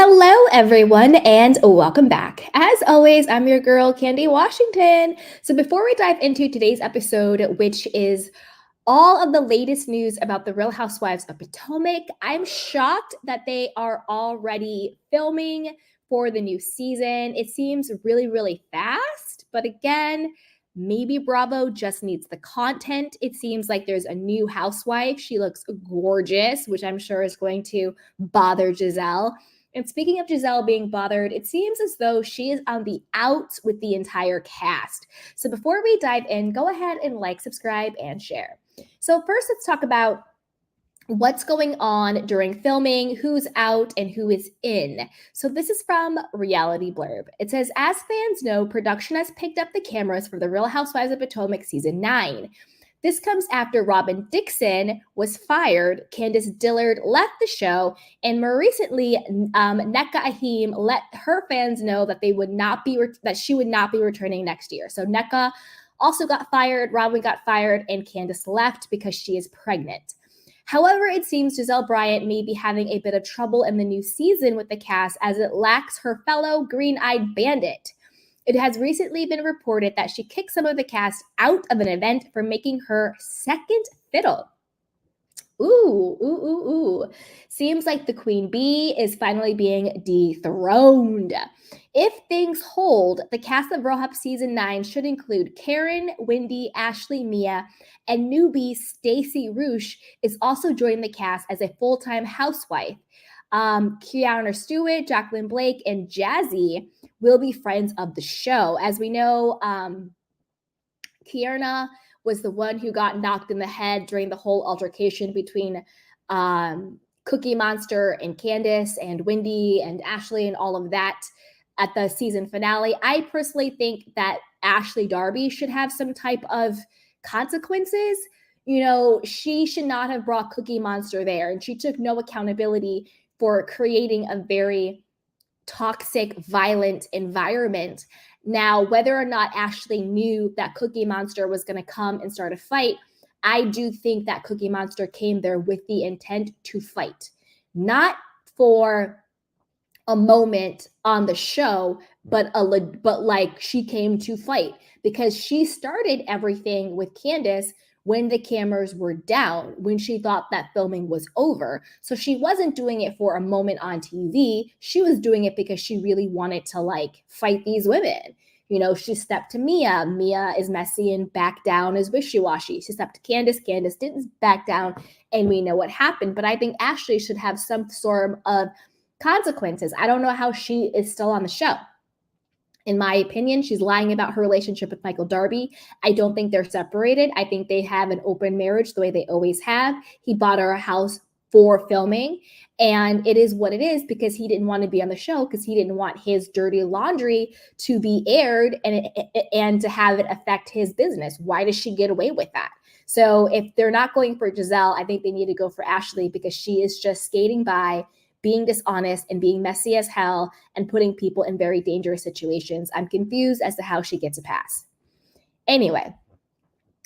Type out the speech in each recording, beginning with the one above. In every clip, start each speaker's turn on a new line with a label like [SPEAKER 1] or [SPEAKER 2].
[SPEAKER 1] Hello, everyone, and welcome back. As always, I'm your girl, Candy Washington. So, before we dive into today's episode, which is all of the latest news about the Real Housewives of Potomac, I'm shocked that they are already filming for the new season. It seems really, really fast, but again, maybe Bravo just needs the content. It seems like there's a new housewife. She looks gorgeous, which I'm sure is going to bother Gizelle. And speaking of Gizelle being bothered, it seems as though she is on the outs with the entire cast. So before we dive in, go ahead and like, subscribe, and share. So first, let's talk about what's going on during filming, who's out, and who is in. So this is from Reality Blurb. It says, as fans know, production has picked up the cameras for The Real Housewives of Potomac Season 9. This comes after Robin Dixon was fired, Candace Dillard left the show, and more recently, Nneka Ahim let her fans know that she would not be returning next year. So Nneka also got fired, Robin got fired, and Candace left because she is pregnant. However, it seems Gizelle Bryant may be having a bit of trouble in the new season with the cast as it lacks her fellow green-eyed bandit. It has recently been reported that she kicked some of the cast out of an event for making her second fiddle. Ooh. Seems like the Queen Bee is finally being dethroned. If things hold, the cast of Real Housewives Season 9 should include Karen, Wendy, Ashley, Mia, and newbie Stacey Roosh is also joining the cast as a full-time housewife. Kiana Stewart, Jacqueline Blake, and Jazzy will be friends of the show. As we know, Kiana was the one who got knocked in the head during the whole altercation between Cookie Monster and Candace and Wendy and Ashley and all of that at the season finale. I personally think that Ashley Darby should have some type of consequences. You know, she should not have brought Cookie Monster there, and she took no accountability for creating a very toxic, violent environment. Now, whether or not Ashley knew that Cookie Monster was going to come and start a fight, I do think that Cookie Monster came there with the intent to fight, not for a moment on the show, but like she came to fight because she started everything with Candace when the cameras were down, when she thought that filming was over. So she wasn't doing it for a moment on TV. She was doing it because she really wanted to like fight these women. You know, she stepped to Mia. Mia is messy and back down is wishy-washy. She stepped to Candace. Candace didn't back down, and we know what happened. But I think Ashley should have some sort of consequences. I don't know how she is still on the show. In my opinion, she's lying about her relationship with Michael Darby. I don't think they're separated. I think they have an open marriage the way they always have. He bought her a house for filming, and it is what it is because he didn't want to be on the show because he didn't want his dirty laundry to be aired and to have it affect his business. Why does she get away with that? So if they're not going for Gizelle, I think they need to go for Ashley because she is just skating by, being dishonest and being messy as hell and putting people in very dangerous situations. I'm confused as to how she gets a pass. Anyway,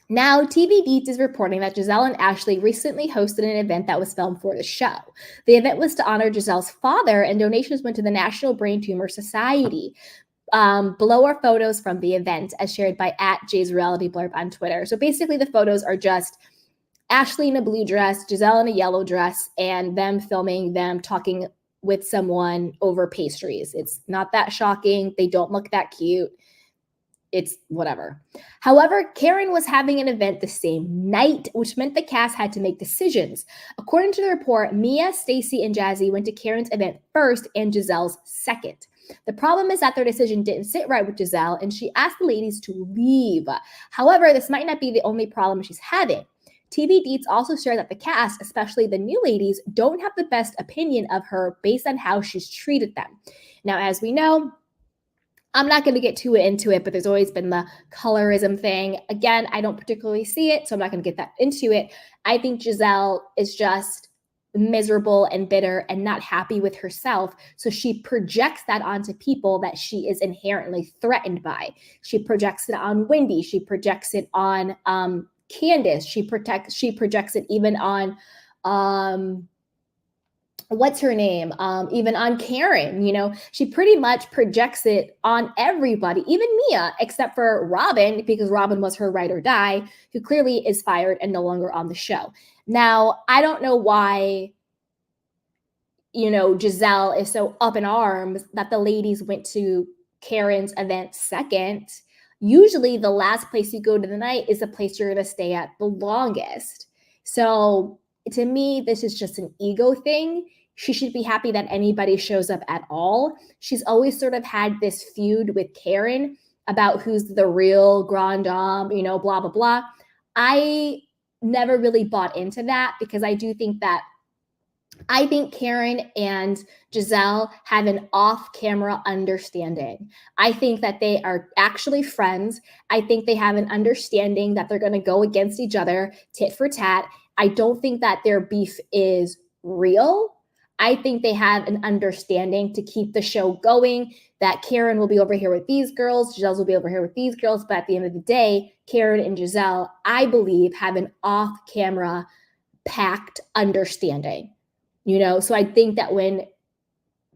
[SPEAKER 1] now TV Beats is reporting that Gizelle and Ashley recently hosted an event that was filmed for the show. The event was to honor Gizelle's father, and donations went to the National Brain Tumor Society. Below are photos from the event as shared by @Jay'sRealityBlurb on Twitter. So basically the photos are just Ashley in a blue dress, Gizelle in a yellow dress, and them filming them talking with someone over pastries. It's not that shocking. They don't look that cute. It's whatever. However, Karen was having an event the same night, which meant the cast had to make decisions. According to the report, Mia, Stacey, and Jazzy went to Karen's event first and Gizelle's second. The problem is that their decision didn't sit right with Gizelle, and she asked the ladies to leave. However, this might not be the only problem she's having. TV Deets also shared that the cast, especially the new ladies, don't have the best opinion of her based on how she's treated them. Now, as we know, I'm not going to get too into it, but there's always been the colorism thing. Again, I don't particularly see it, so I'm not going to get that into it. I think Gizelle is just miserable and bitter and not happy with herself. So she projects that onto people that she is inherently threatened by. She projects it on Wendy. She projects it on Candace. She projects it even on what's her name? Even on Karen, she pretty much projects it on everybody, even Mia, except for Robin, because Robin was her ride or die, who clearly is fired and no longer on the show. Now, I don't know why, Gizelle is so up in arms that the ladies went to Karen's event second. Usually the last place you go to the night is the place you're going to stay at the longest. So to me, this is just an ego thing. She should be happy that anybody shows up at all. She's always sort of had this feud with Karen about who's the real grand dame, blah, blah, blah. I never really bought into that because I think Karen and Gizelle have an off-camera understanding. I think that they are actually friends. I think they have an understanding that they're going to go against each other, tit for tat. I don't think that their beef is real. I think they have an understanding to keep the show going, that Karen will be over here with these girls, Giselle's will be over here with these girls, but at the end of the day, Karen and Gizelle, I believe, have an off-camera pact understanding. So I think that when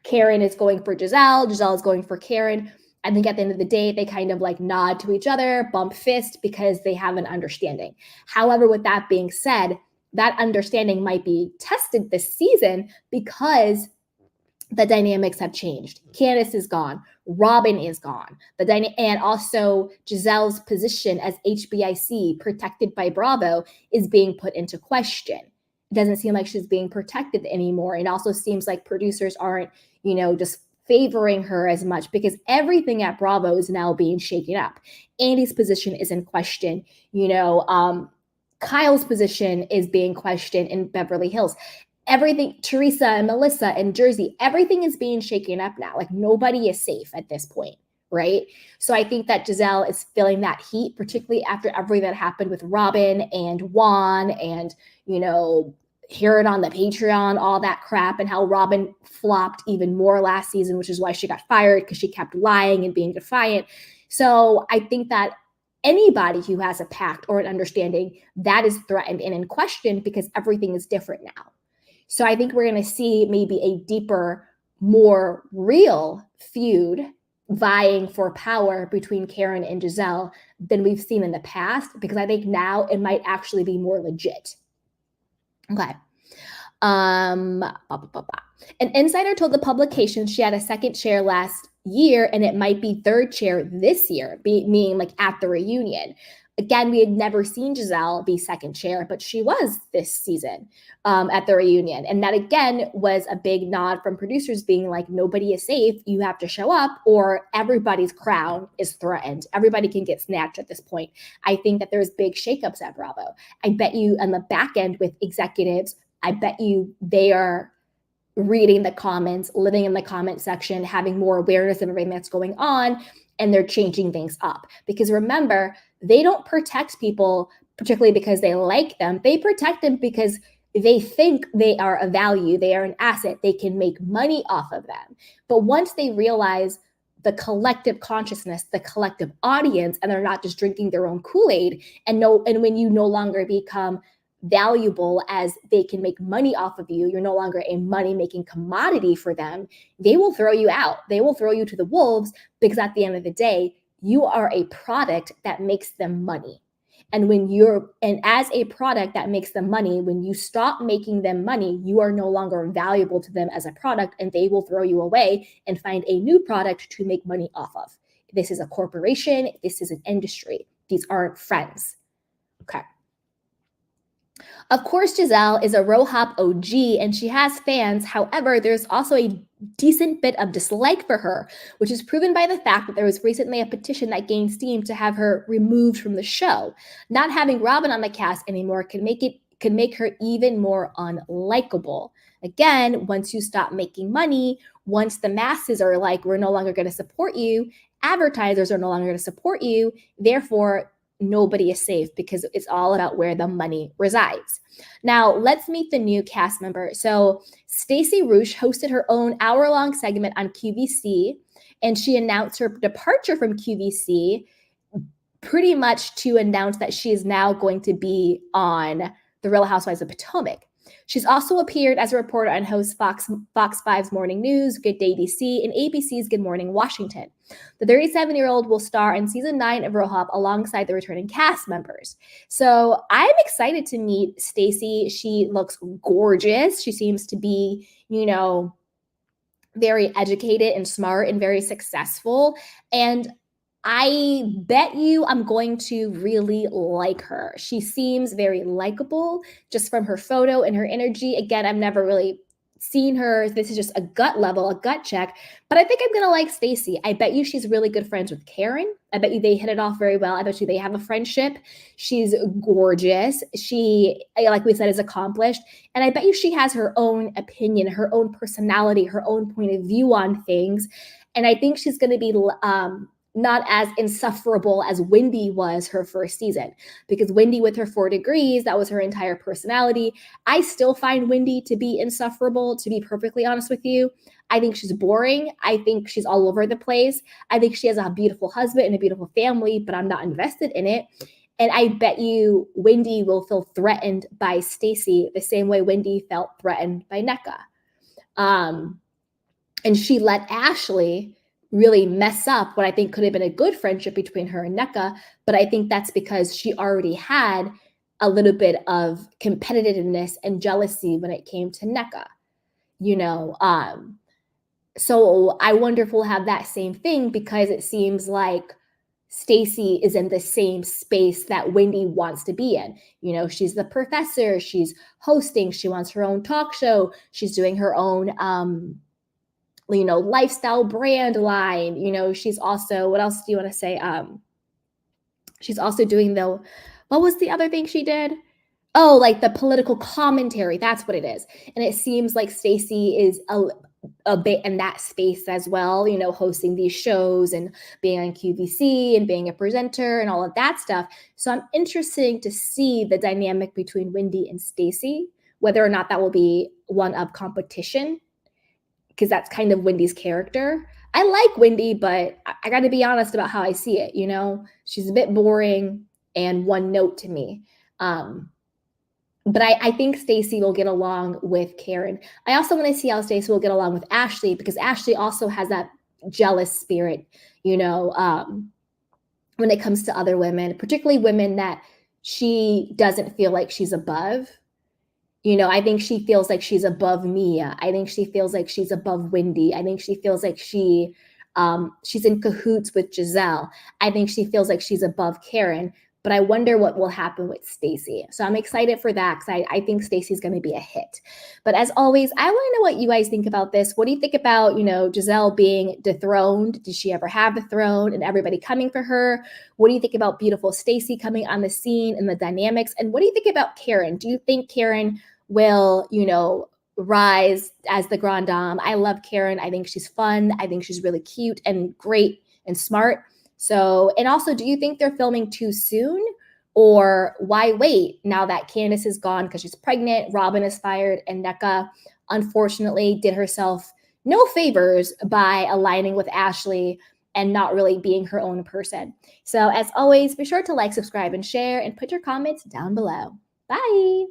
[SPEAKER 1] Karen is going for Gizelle is going for Karen, I think at the end of the day, they kind of like nod to each other, bump fist, because they have an understanding. However, with that being said, that understanding might be tested this season because the dynamics have changed. Candace is gone. Robin is gone. And also Giselle's position as HBIC, protected by Bravo, is being put into question. It doesn't seem like she's being protected anymore. It also seems like producers aren't, just favoring her as much because everything at Bravo is now being shaken up. Andy's position is in question. Kyle's position is being questioned in Beverly Hills. Everything, Teresa and Melissa and Jersey, everything is being shaken up now. Like nobody is safe at this point, right? So I think that Gizelle is feeling that heat, particularly after everything that happened with Robin and Juan and, hear it on the Patreon, all that crap, and how Robin flopped even more last season, which is why she got fired because she kept lying and being defiant. So I think that anybody who has a pact or an understanding, that is threatened and in question because everything is different now. So I think we're going to see maybe a deeper, more real feud vying for power between Karen and Gizelle than we've seen in the past, because I think now it might actually be more legit. Okay. An insider told the publication she had a second chair last year and it might be third chair this year, meaning like at the reunion. Again, we had never seen Gizelle be second chair, but she was this season at the reunion. And that, again, was a big nod from producers being like, nobody is safe. You have to show up or everybody's crown is threatened. Everybody can get snatched at this point. I think that there's big shakeups at Bravo. I bet you on the back end with executives, I bet you they are reading the comments, living in the comment section, having more awareness of everything that's going on, and they're changing things up. Because remember, they don't protect people particularly because they like them. They protect them because they think they are a value, they are an asset, they can make money off of them. But once they realize the collective consciousness, the collective audience, and they're not just drinking their own Kool-Aid, and when you no longer become valuable as they can make money off of you, you're no longer a money-making commodity for them, they will throw you out. They will throw you to the wolves because at the end of the day, you are a product that makes them money. And as a product that makes them money, when you stop making them money, you are no longer valuable to them as a product, and they will throw you away and find a new product to make money off of. This is a corporation. This is an industry. These aren't friends. Okay. Of course, Gizelle is a RoHop OG and she has fans. However, there's also a decent bit of dislike for her, which is proven by the fact that there was recently a petition that gained steam to have her removed from the show. Not having Robin on the cast anymore can make her even more unlikable. Again, once you stop making money, once the masses are like, we're no longer going to support you, advertisers are no longer going to support you, therefore nobody is safe because it's all about where the money resides. Now, let's meet the new cast member. So Stacey Roosh hosted her own hour-long segment on QVC, and she announced her departure from QVC pretty much to announce that she is now going to be on The Real Housewives of Potomac. She's also appeared as a reporter on host Fox 5's Morning News, Good Day DC, and ABC's Good Morning Washington. The 37-year-old will star in season 9 of Real Hop alongside the returning cast members. So I'm excited to meet Stacey. She looks gorgeous. She seems to be, very educated and smart and very successful. And I bet you I'm going to really like her. She seems very likable just from her photo and her energy. Again, I've never really seen her. This is just a gut level, a gut check. But I think I'm going to like Stacey. I bet you she's really good friends with Karen. I bet you they hit it off very well. I bet you they have a friendship. She's gorgeous. She, like we said, is accomplished. And I bet you she has her own opinion, her own personality, her own point of view on things. And I think she's going to be not as insufferable as Wendy was her first season, because Wendy with her 4 degrees, that was her entire personality. I still find Wendy to be insufferable, to be perfectly honest with you. I think she's boring. I think she's all over the place. I think she has a beautiful husband and a beautiful family, but I'm not invested in it. And I bet you Wendy will feel threatened by Stacey the same way Wendy felt threatened by Nneka. And she let Ashley really mess up what I think could have been a good friendship between her and Nneka, but I think that's because she already had a little bit of competitiveness and jealousy when it came to Nneka, So I wonder if we'll have that same thing, because it seems like Stacey is in the same space that Wendy wants to be in. She's the professor, she's hosting, she wants her own talk show, she's doing her own lifestyle brand line. She's also, what else do you want to say? She's also doing what was the other thing she did? Oh, like the political commentary. That's what it is. And it seems like Stacey is a bit in that space as well, hosting these shows and being on QVC and being a presenter and all of that stuff. So I'm interested to see the dynamic between Wendy and Stacey, whether or not that will be one of competition, because that's kind of Wendy's character. I like Wendy, but I got to be honest about how I see it. She's a bit boring and one note to me. But I think Stacey will get along with Karen. I also want to see how Stacey will get along with Ashley, because Ashley also has that jealous spirit, when it comes to other women, particularly women that she doesn't feel like she's above. I think she feels like she's above Mia. I think she feels like she's above Wendy. I think she feels like she's in cahoots with Gizelle. I think she feels like she's above Karen. But I wonder what will happen with Stacey. So I'm excited for that, because I think Stacey's going to be a hit. But as always, I want to know what you guys think about this. What do you think about, Gizelle being dethroned? Did she ever have the throne and everybody coming for her? What do you think about beautiful Stacey coming on the scene and the dynamics? And what do you think about Karen? Do you think Karen will, rise as the Grand Dame? I love Karen. I think she's fun. I think she's really cute and great and smart. So, and also, do you think they're filming too soon, or why wait now that Candace is gone because she's pregnant, Robin is fired, and Nneka, unfortunately, did herself no favors by aligning with Ashley and not really being her own person. So as always, be sure to like, subscribe, and share, and put your comments down below. Bye.